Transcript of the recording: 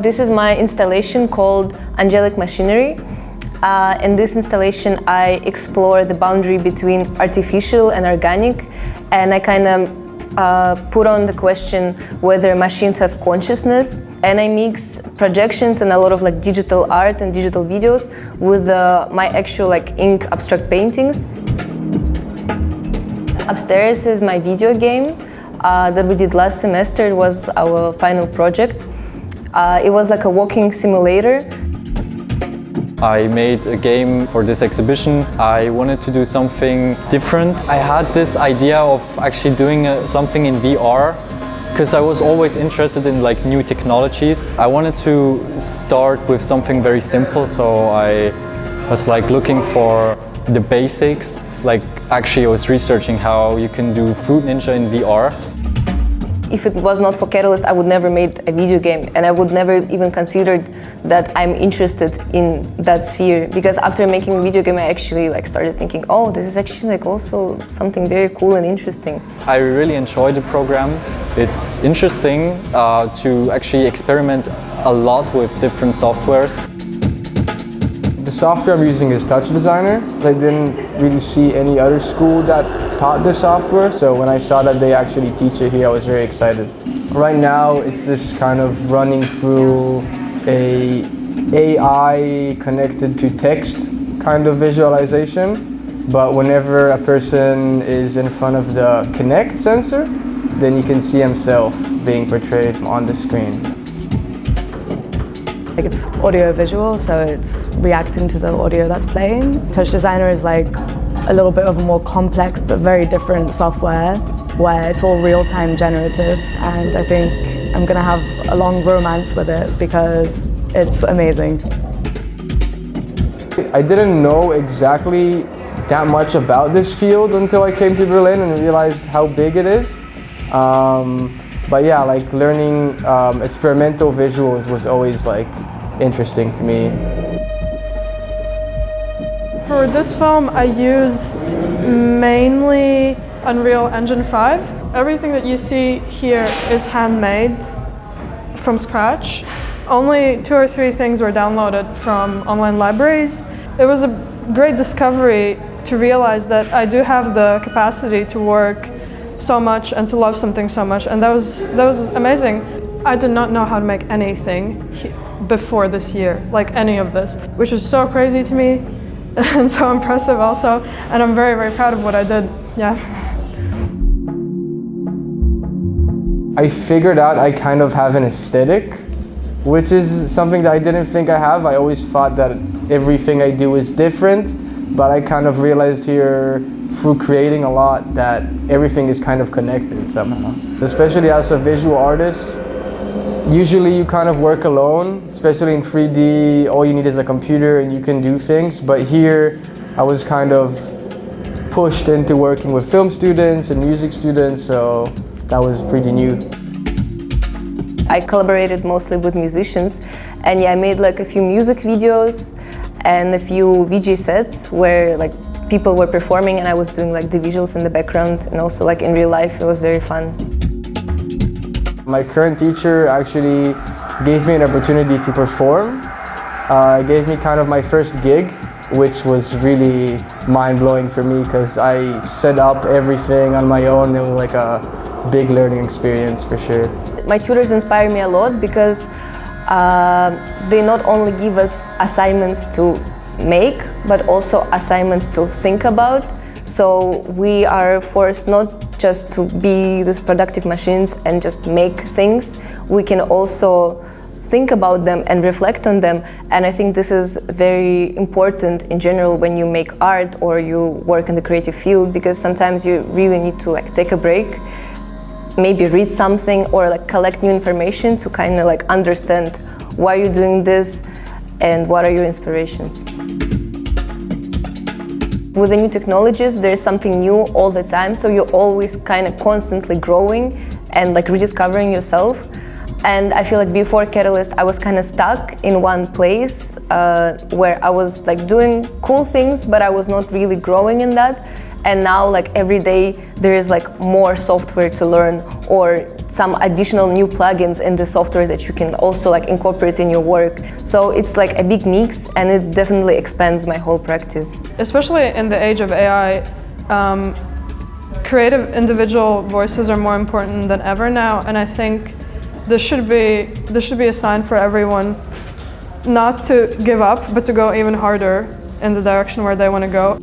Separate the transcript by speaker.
Speaker 1: This is my installation called Angelic machinery. In this installation, I explore the boundary between artificial and organic, and I kind of put on the question whether machines have consciousness, and I mix projections and a lot of like digital art and digital videos with my actual like ink abstract paintings. Upstairs is my video game that we did last semester. It was our final project. It was like a walking simulator.
Speaker 2: I made a game for this exhibition. I wanted to do something different. I had this idea of actually doing something in VR because I was always interested in like new technologies. I wanted to start with something very simple, so I was like looking for the basics. Like actually I was researching how you can do Fruit Ninja in VR.
Speaker 1: If it was not for Catalyst, I would never made a video game, and I would never even considered that I'm interested in that sphere. Because after making a video game, I actually like started thinking, oh, this is actually like also something very cool and interesting.
Speaker 2: I really enjoy the program. It's interesting to actually experiment a lot with different softwares.
Speaker 3: The software I'm using is Touch Designer. I didn't really see any other school that taught this software, so when I saw that they actually teach it here, I was very excited. Right now, it's just kind of running through a AI connected to text kind of visualization, but whenever a person is in front of the Kinect sensor, then you can see himself being portrayed on the screen.
Speaker 4: It's audiovisual, so it's reacting to the audio that's playing. Touch Designer is like a little bit of a more complex but very different software where it's all real-time generative, and I think I'm going to have a long romance with it because it's amazing.
Speaker 3: I didn't know exactly that much about this field until I came to Berlin and realized how big it is. But yeah, like learning experimental visuals was always like interesting to me.
Speaker 5: For this film, I used mainly Unreal Engine 5. Everything that you see here is handmade from scratch. Only 2 or 3 things were downloaded from online libraries. It was a great discovery to realize that I do have the capacity to work so much and to love something so much, and that was amazing. I did not know how to make anything before this year, like any of this, which is so crazy to me and so impressive also, and I'm very, very proud of what I did, yeah.
Speaker 3: I figured out I kind of have an aesthetic, which is something that I didn't think I have. I always thought that everything I do is different, but I kind of realized here through creating a lot that everything is kind of connected somehow. Especially as a visual artist, usually you kind of work alone, especially in 3D, all you need is a computer and you can do things. But here I was kind of pushed into working with film students and music students, so that was pretty new.
Speaker 1: I collaborated mostly with musicians, and yeah, I made like a few music videos and a few VJ sets where like people were performing and I was doing like the visuals in the background, and also like in real life it was very fun.
Speaker 3: My current teacher actually gave me an opportunity to perform. Gave me kind of my first gig, which was really mind-blowing for me because I set up everything on my own. It was like a big learning experience for sure.
Speaker 1: My tutors inspire me a lot because they not only give us assignments to make, but also assignments to think about. So we are forced not just to be these productive machines and just make things. We can also think about them and reflect on them. And I think this is very important in general when you make art or you work in the creative field, because sometimes you really need to like take a break, maybe read something or like collect new information to kind of like understand why you're doing this and what are your inspirations. With the new technologies, there's something new all the time, so you're always kind of constantly growing and like rediscovering yourself. And I feel like before Catalyst, I was kind of stuck in one place where I was like doing cool things, but I was not really growing in that. And now like every day there is like more software to learn or some additional new plugins in the software that you can also like incorporate in your work. So it's like a big mix, and it definitely expands my whole practice.
Speaker 5: Especially in the age of AI, creative individual voices are more important than ever now, and I think this should be a sign for everyone not to give up, but to go even harder in the direction where they want to go.